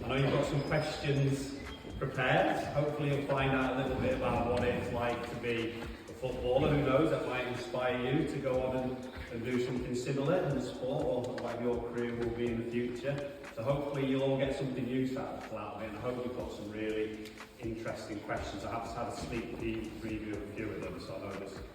I know you've got some questions prepared. Hopefully you'll find out a little bit about what it's like to be a footballer. Who knows, that might inspire you to go on and do something similar in the sport, or what your career will be in the future. So hopefully you'll all get something useful out of it, and I hope you've got some really interesting questions. I have just had a sneak peek preview of a few of them, so I know there's some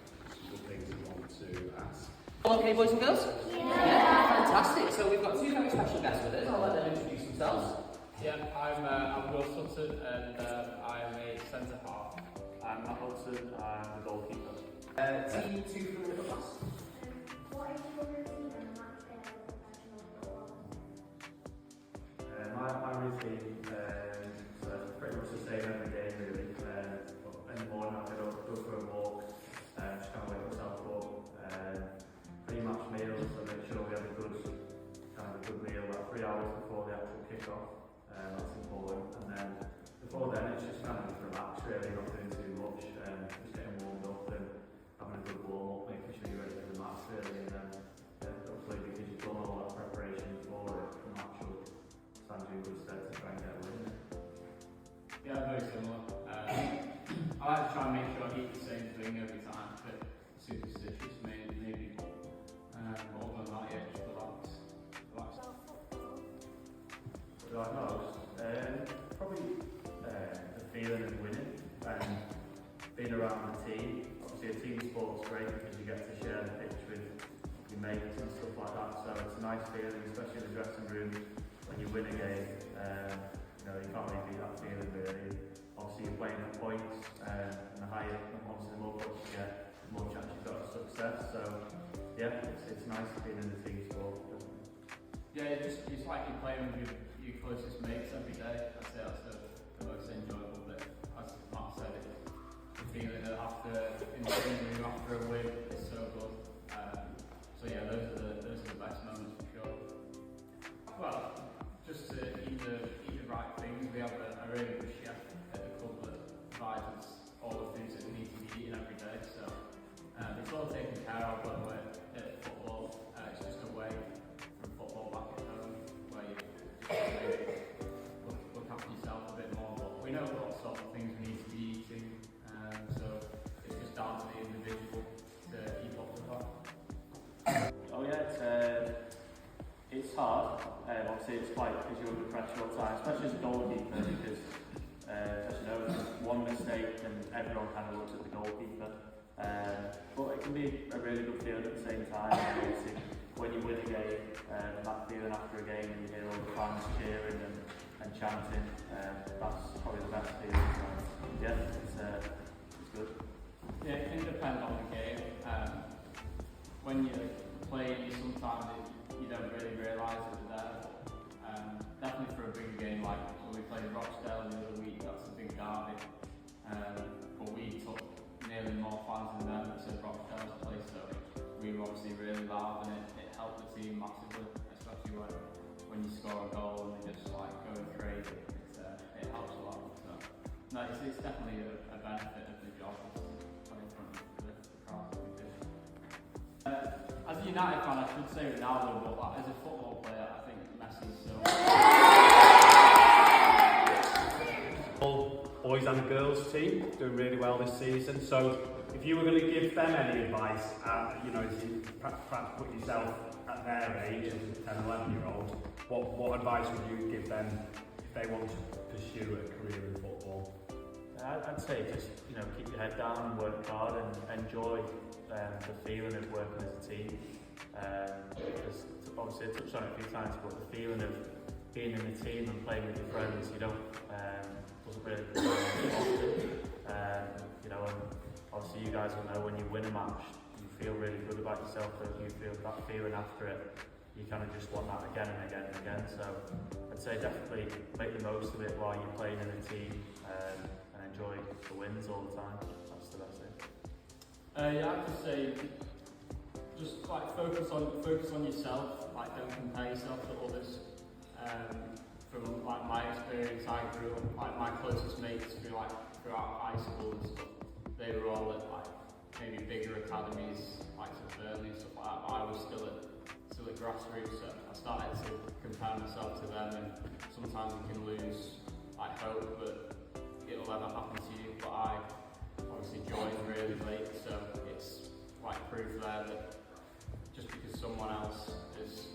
good things you want to ask. Okay, boys and girls? Yeah. Fantastic. So we've got two very special guests with us. I'll let them introduce themselves. Yeah, I'm Will Sutton, and I'm a centre half. I'm Matt Hudson, I'm the goalkeeper. Team 2 from the middle class. What is your routine and match day as a professional footballer? My routine is pretty much the same every day, really. In the morning, I go for a walk, just kind of wake myself up. Pre-match meals, so make sure we have a good meal about 3 hours before the actual kick-off. That's important. And then before then, it's just kind of just relax, really, not doing too much, just getting warmed up and having a good warm-up, making sure you're ready for the match, really. And then hopefully, because you've done all that preparation for it, the match will stand you in good stead to try and get a win. Yeah, very similar. I like to try and make sure I eat the same thing every time. A bit superstitious, maybe. More than that, yeah, just relax. What do I know? Probably the feeling of winning and being around the team. Obviously, a team sport's great because you get to share the pitch with your mates and stuff like that. So it's a nice feeling, especially in the dressing room when you win a game. You can't really beat that feeling, really. Obviously, you're playing for points, and the higher, obviously, the more points you get, the more chance you've got of success. So yeah, it's nice being in the team sport. Yeah, it's like you're playing with your closest mates every day. I'd say that's the most enjoyable bit. As Matt said, the feeling that in the training room after a win is so good. So yeah, those are the best moments for sure. Well, just to eat the right things. We have a really good chef at the club that provides us all the foods that we need to be eating every day. So it's all taken care of when we're at football. It's just away from football back at home where you look after yourself a bit more. But we know what sort of things we need to be eating, so it's just down to the individual to keep up with that. Oh yeah, it's hard. Obviously, it's quite because you're under pressure all the time, especially as a goalkeeper, because as you know, one mistake and everyone kind of looks at the goalkeeper. But it can be a really good feeling at the same time. Obviously, when you win a game, that feeling after a game and you hear all the fans cheering and chanting, that's probably the best feeling. So, yeah, it's good. Yeah, it can depend on the game. When you're playing, sometimes you don't really realise that they're there. Definitely for a bigger game like when we played Rochdale the other week, that's a big derby. But we took nearly more fans than them to Rochdale's place, so we were obviously really loud, and it helped the team massively, especially when you score a goal and they just like going crazy. It helps a lot. So no, it's definitely a benefit of the job, playing in front of the crowd that we do. As a United fan, I should say Ronaldo, but like, as a football player, I think Messi's still. Boys and girls team doing really well this season. So if you were going to give them any advice, as you perhaps put yourself at their age as a 10, 11-year-old, what advice would you give them if they want to pursue a career in football? I'd say just keep your head down and work hard and enjoy the feeling of working as a team. Because obviously I touched on it a few times, but the feeling of being in a team and playing with your friends, doesn't really come often. And obviously you guys will know when you win a match, you feel really good about yourself, don't you? Feel that feeling after it. You kind of just want that again and again and again. So I'd say definitely make the most of it while you're playing in a team, and enjoy the wins all the time. That's the best thing. Yeah, I'd just say just like focus on yourself. Like don't compare yourself to others. From like my experience, I grew up like my closest mates throughout high school and stuff. They were all at like maybe bigger academies like Sutton and stuff like that. I was still still at grassroots, so I started to compare myself to them, and sometimes you can lose like hope that it'll ever happen to you, but I obviously joined really late, so it's like proof there that just because someone else is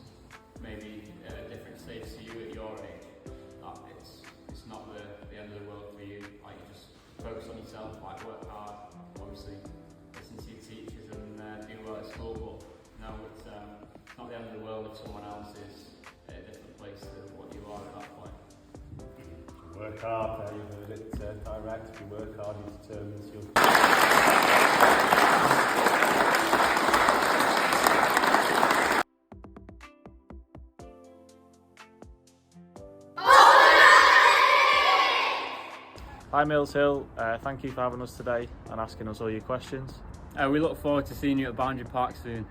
maybe at a different stage to you at your age, that it's not the end of the world for you. Like, you just focus on yourself, like work hard, obviously listen to your teachers and do well at school, but no, it's not the end of the world if someone else is at a different place to what you are at that point. Work hard, there you heard it direct. If you work hard, you're determined, you'll... Hi Mills Hill, thank you for having us today and asking us all your questions. We look forward to seeing you at Boundary Park soon.